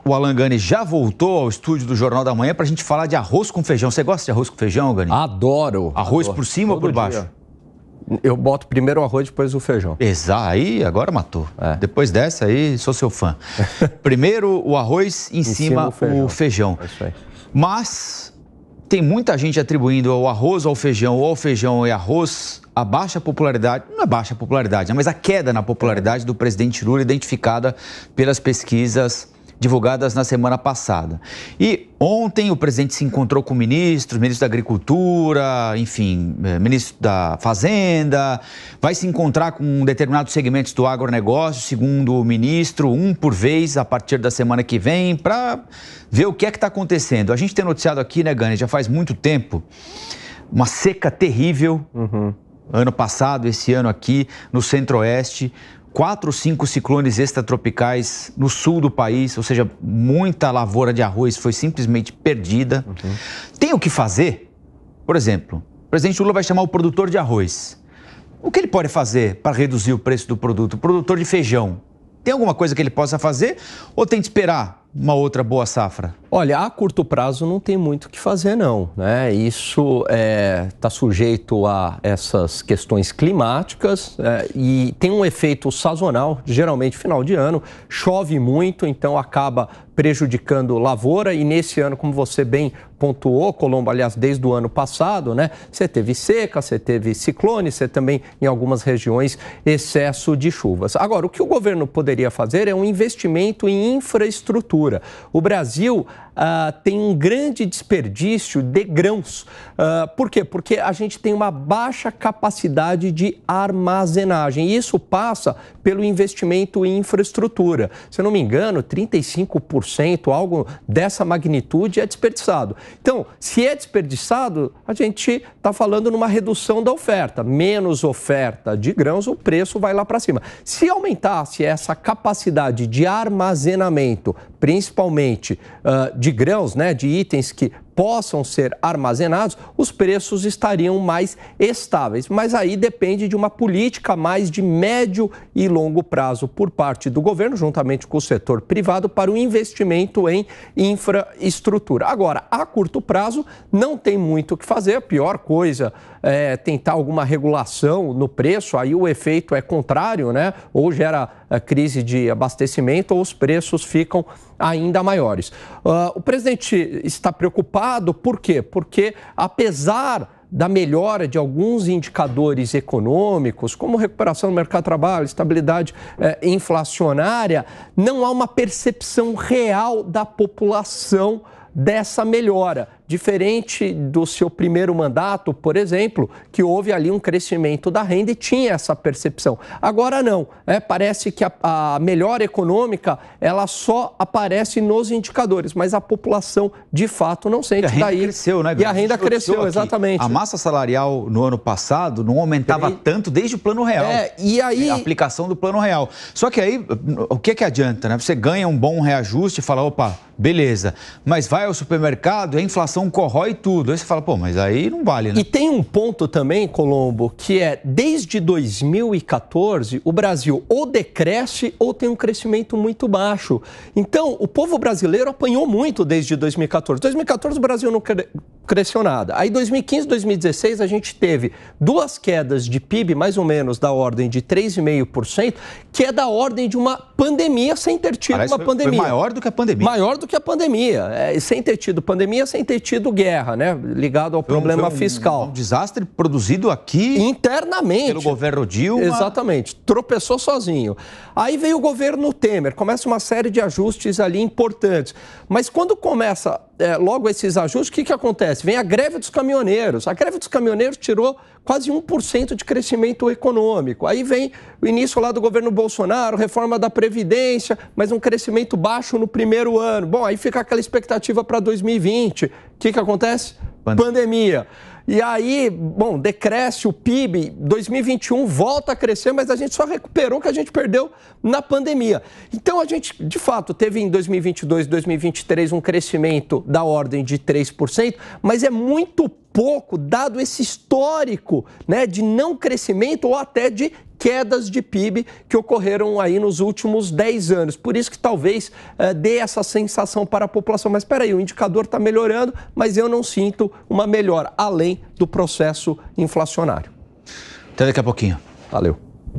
O Alan Gani já voltou ao estúdio do Jornal da Manhã para a gente falar de arroz com feijão. Você gosta de arroz com feijão, Gani? Adoro. Arroz por cima ou por baixo? Dia. Eu boto primeiro o arroz, depois o feijão. Exato, aí agora matou. Depois dessa aí, sou seu fã. Primeiro o arroz, em cima o feijão. É isso aí. Mas tem muita gente atribuindo ao arroz ao feijão ou ao feijão e arroz a baixa popularidade, não é baixa popularidade, mas a queda na popularidade do presidente Lula, identificada pelas pesquisas divulgadas na semana passada. E ontem o presidente se encontrou com ministros, ministro da Agricultura, enfim, ministro da Fazenda, vai se encontrar com determinados segmentos do agronegócio, segundo o ministro, um por vez a partir da semana que vem, para ver o que é que está acontecendo. A gente tem noticiado aqui, né, Gani, já faz muito tempo, uma seca terrível, ano passado, esse ano aqui no Centro-Oeste, 4 ou 5 ciclones extratropicais no sul do país, ou seja, muita lavoura de arroz foi simplesmente perdida. Tem o que fazer? Por exemplo, o presidente Lula vai chamar o produtor de arroz. O que ele pode fazer para reduzir o preço do produto? O produtor de feijão. Tem alguma coisa que ele possa fazer ou tem que esperar uma outra boa safra? Olha, a curto prazo não tem muito o que fazer, não, né? Isso está sujeito a essas questões climáticas e tem um efeito sazonal, geralmente final de ano, chove muito, então acaba prejudicando lavoura e nesse ano, como você bem pontuou, Colombo, aliás, desde o ano passado, né? Você teve seca, você teve ciclone, você também, em algumas regiões, excesso de chuvas. Agora, o que o governo poderia fazer é um investimento em infraestrutura. O Brasil tem um grande desperdício de grãos. Por quê? Porque a gente tem uma baixa capacidade de armazenagem. E isso passa pelo investimento em infraestrutura. Se eu não me engano, 35%, algo dessa magnitude é desperdiçado. Então, se é desperdiçado, a gente está falando numa redução da oferta. Menos oferta de grãos, o preço vai lá para cima. Se aumentasse essa capacidade de armazenamento, principalmente de grãos, né, de itens que possam ser armazenados, os preços estariam mais estáveis. Mas aí depende de uma política mais de médio e longo prazo por parte do governo, juntamente com o setor privado, para o investimento em infraestrutura. Agora, a curto prazo, não tem muito o que fazer. A pior coisa é tentar alguma regulação no preço, aí o efeito é contrário, né? Ou gera crise de abastecimento ou os preços ficam ainda maiores. O presidente está preocupado, por quê? Porque apesar da melhora de alguns indicadores econômicos, como recuperação do mercado de trabalho, estabilidade inflacionária, não há uma percepção real da população dessa melhora. Diferente do seu primeiro mandato, por exemplo, que houve ali um crescimento da renda e tinha essa percepção. Agora não, parece que a melhora econômica ela só aparece nos indicadores, mas a população de fato não sente. E a renda cresceu, né? E a renda cresceu, exatamente. A massa salarial no ano passado não aumentava tanto desde o Plano Real. E aí... A aplicação do Plano Real. Só que aí, o que adianta, né? Você ganha um bom reajuste e fala, opa, beleza, mas vai ao supermercado e a inflação corrói tudo. Aí você fala, pô, mas aí não vale, né? E tem um ponto também, Colombo, que é, desde 2014, o Brasil ou decresce ou tem um crescimento muito baixo. Então, o povo brasileiro apanhou muito desde 2014. 2014 o Brasil não cresceu nada. Aí, 2015, 2016, a gente teve duas quedas de PIB, mais ou menos, da ordem de 3,5%, que é da ordem de uma pandemia sem ter tido uma pandemia. Foi maior do que a pandemia. Maior do que a pandemia. Sem ter tido pandemia, sem ter tido guerra, né? Ligado ao problema fiscal. Um desastre produzido aqui internamente pelo governo Dilma. Exatamente. Tropeçou sozinho. Aí veio o governo Temer, começa uma série de ajustes ali importantes. Mas quando começa logo esses ajustes, o que acontece? Vem a greve dos caminhoneiros. A greve dos caminhoneiros tirou quase 1% de crescimento econômico. Aí vem o início lá do governo Bolsonaro, reforma da Previdência, mas um crescimento baixo no primeiro ano. Bom, aí fica aquela expectativa para 2020. O que acontece? Pandemia. E aí, bom, decresce o PIB, 2021 volta a crescer, mas a gente só recuperou o que a gente perdeu na pandemia. Então, a gente, de fato, teve em 2022 e 2023 um crescimento da ordem de 3%, mas é muito pouco, dado esse histórico, né, de não crescimento ou até de quedas de PIB que ocorreram aí nos últimos 10 anos. Por isso que talvez dê essa sensação para a população. Mas espera aí, o indicador está melhorando, mas eu não sinto uma melhora, além do processo inflacionário. Até daqui a pouquinho. Valeu.